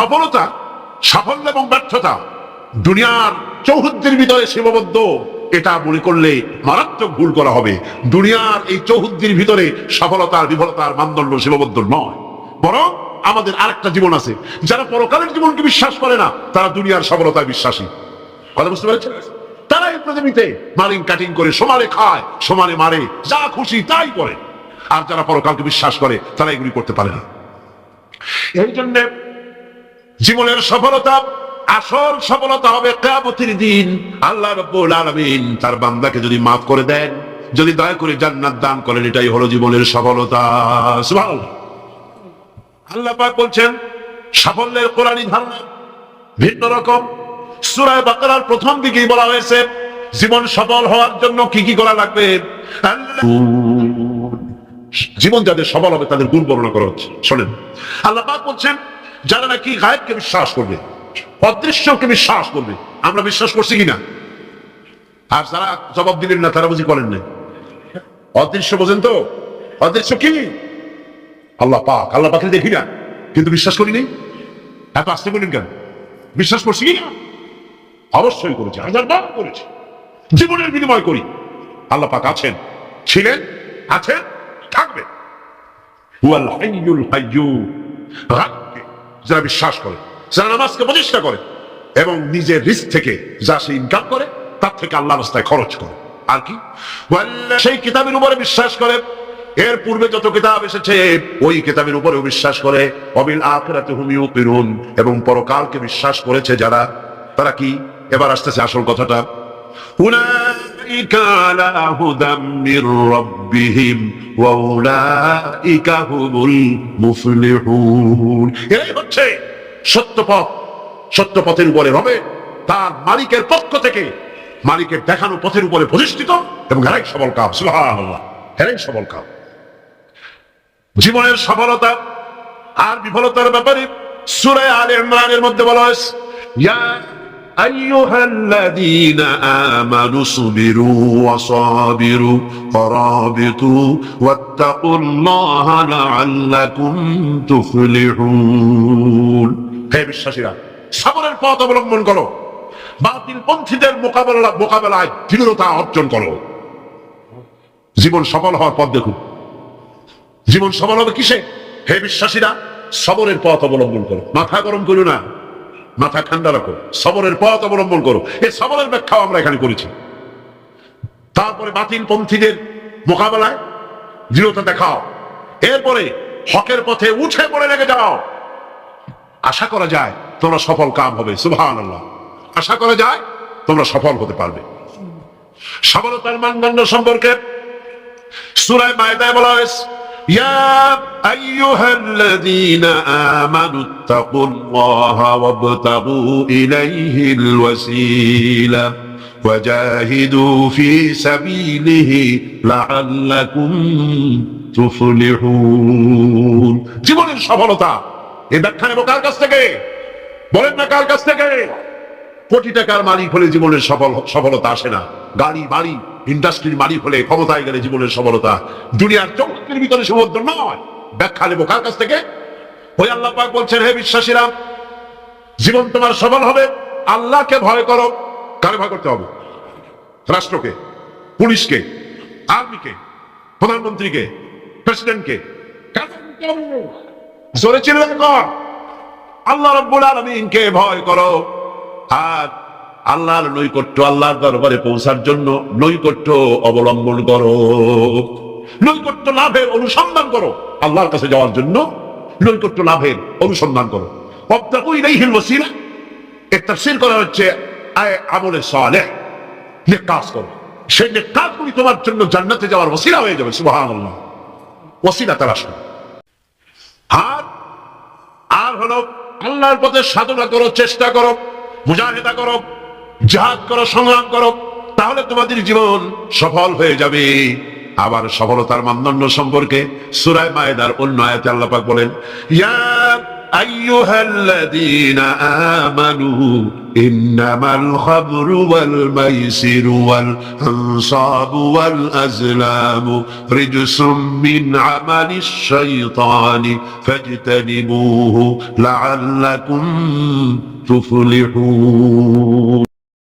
সফলতা, সাফল্য এবং ব্যর্থতা দুনিয়ার চৌহদ্দির ভিতরে সীমাবদ্ধ, এটা মনে করলে মারাত্মক ভুল করা হবে। দুনিয়ার এই চৌহদ্দির ভিতরে সফলতার বিফলতার মানদণ্ড সীমাবদ্ধ নয়, বরং আমাদের আরেকটা জীবন আছে। যারা পরকালের জীবনকে বিশ্বাস করে না, তারা দুনিয়ার সফলতায় বিশ্বাসী। কথা বুঝতে পেরেছেন? তারা এই পৃথিবীতে মালিং কাটিং করে সমানে খায়, সমানে মারে, যা খুশি তাই করে। আর যারা পরকালকে বিশ্বাস করে, তারা এগুলি করতে পারে না। এই জন্য জীবনের সফলতা, আসল সফলতা হবে কিয়ামতের দিন। আল্লাহ রাব্বুল আলামিন তার বান্দাকে যদি মাফ করে দেন, যদি দয়া করে জান্নাত দান করেন, এটাই হলো জীবনের সফলতা। সুবহানাল্লাহ। আল্লাহ পাক বলছেন সাফল্যের কোরআনী ধারণা ভিন্ন রকম। সূরা বাকারার প্রথম দিকেই বলা হয়েছে জীবন সফল হওয়ার জন্য কি কি করা লাগবে। জীবন যাদের সফল হবে তাদের গুণ বর্ণনা করা হচ্ছে। শোনেন, আল্লাহ পাক বলছেন যারা নাকি গায়েবকে বিশ্বাস করবে, অদৃশ্যকে বিশ্বাস করবে। আমরা বিশ্বাস করছি কিনা? আর যারা জবাব দিলেন না, তারা বুঝি করেন না। অদৃশ্য বোঝেন তো? অদৃশ্য কি? আল্লাহ পাক। আল্লাহ পাককে দেখি না, কিন্তু বিশ্বাস করি নেই। এত আসতে বললেন কেন? বিশ্বাস করছি কিনা? অবশ্যই করেছি, হাজারবার করেছি। জীবনের বিনিময় করি। আল্লাহ পাক আছেন, ছিলেন, আছেন, থাকবে। হুয়াল হাইয়ুল কাইয়্যুম। যারা বিশ্বাস করে, যারা নামাজকে প্রতিষ্ঠা করে এবং নিজের রিস্ক থেকে যা সে ইনকাম করে, তার থেকে আল্লাহর রাস্তায় খরচ করে। আর কি? সেই কিতাবের উপরে বিশ্বাস করে, এর পূর্বে যত কিতাব এসেছে ওই কিতাবের উপরেও বিশ্বাস করে। ওয়াবিল আখিরাতি হুম ইউকিনুন। এবং পরকালকে বিশ্বাস করেছে যারা, তারা কি? এবার আসতেছে আসল কথাটা। উলাইকা আলা হুদাম মির রাব্বিহিম ওয়া উলাইকা হুমুল মুফলিহুন। এই হচ্ছে সত্য পথ। সত্য পথের উপরে রবে, তার মালিকের পক্ষ থেকে, মালিকের দেখানো পথের উপরে প্রতিষ্ঠিত, এবং এরাই সফল কাম। সুবহানাল্লাহ, এরাই সফল কাম। জীবনের সফলতা আর বিফলতার ব্যাপারে সূরা আলে ইমরানের মধ্যে বলা হয়েছে, ইয়া আইয়ুহাল্লাযীনা আমানু সুবিরু ওয়া সাবিরু ওয়ারাবিতু ওয়াত্তাকুল্লাহা লাআল্লাকুম তুফলিহুন। হে বিশ্বাসীরা, সবরের পথ অবলম্বন করো, বাতিল পন্থীদের মোকাবেলায় দৃঢ়তা অর্জন করো। জীবন সফল হওয়ার পথ দেখুন। জীবন সফল হবে কিসে? হে বিশ্বাসীরা, সবরের পথ অবলম্বন করো। মাথা গরম করো না, মাথা ঠান্ডা রাখো। সবরের পথ অবলম্বন করো। এই সবরের ব্যাখ্যাও আমরা এখানে করেছি। তারপরে বাতিল পন্থীদের মোকাবেলায় দৃঢ়তা দেখাও। এরপরে হকের পথে উঠে পড়ে লেগে যাও। আশা করা যায় তোমরা সফল কাম হবে। সুবহানাল্লাহ। আশা করা যায় তোমরা সফল হতে পারবে। সফলতার মানদণ্ড সম্পর্কে সূরা মায়েদায় বলা হয়েছে, ইয়া আইয়ুহাল্লাযীনা আমানুত্তাকুল্লাহা ওয়াবতাগু ইলাইহিল ওয়াসিলা ওয়াজাহিদু ফি সাবিলিহি লাআল্লাকুম তুফলিহুন। জীবনের সফলতা এই ব্যাখ্যা নেব কার কাছ থেকে? বলেন না, কার কাছ থেকে? কোটি টাকার মালিক হলে জীবনের সফলতা আসে না। গাড়ি বাড়ি ইন্ডাস্ট্রির মালিক হলে, ক্ষমতায় গেলে জীবনের সফলতা দুনিয়ার চৌহদ্দির ভিতরে সীমাবদ্ধ নয়। ব্যাখ্যা নেব কার কাছ থেকে? ওই আল্লাহ পাক বলছেন, হে বিশ্বাসীরা, জীবন তোমার সফল হবে আল্লাহকে ভয় করো। কারে ভয় করতে হবে? রাষ্ট্রকে, পুলিশকে, আর্মিকে, প্রধানমন্ত্রীকে, প্রেসিডেন্টকে। জোরে চিল্লায় কর, আল্লাহ রাব্বুল আলামিনকে ভয় করো। আর আল্লাহর নৈকট্য, আল্লাহর দরবারে পৌঁছার জন্য নৈকট্য অবলম্বন করো। নৈকট্য লাভের অনুসন্ধান করো। আল্লাহর কাছে যাওয়ার জন্য নৈকট্য লাভের অনুসন্ধান করো। ওয়াবতাগু ইলাইহিল ওয়াসিলা, এর তাফসীর করা হচ্ছে আমলে সালেহ, নেক কাজ করো। সেই নেক কাজগুলি তোমার জন্য জান্নাতে যাওয়ার ওসিলা হয়ে যাবে। সুবহানাল্লাহ। ওসিলা তালাশ করো। আর হলো আল্লাহর পথে সাধনা করো, চেষ্টা করো, মুজাহিদা করো, জিহাদ করো, সংগ্রাম করো। তাহলে তোমাদের জীবন সফল হয়ে যাবে। আবার সফলতার মানদণ্ড সম্পর্কে সূরা মায়েদার অন্য আয়াতে আল্লাহ পাক বলেন, ইয়া আইয়ুহাল্লাযীনা আমানু إنما الخمر والميسر والأنصاب والأزلام رجس من عمل الشيطان فاجتنبوه لعلكم تفلحون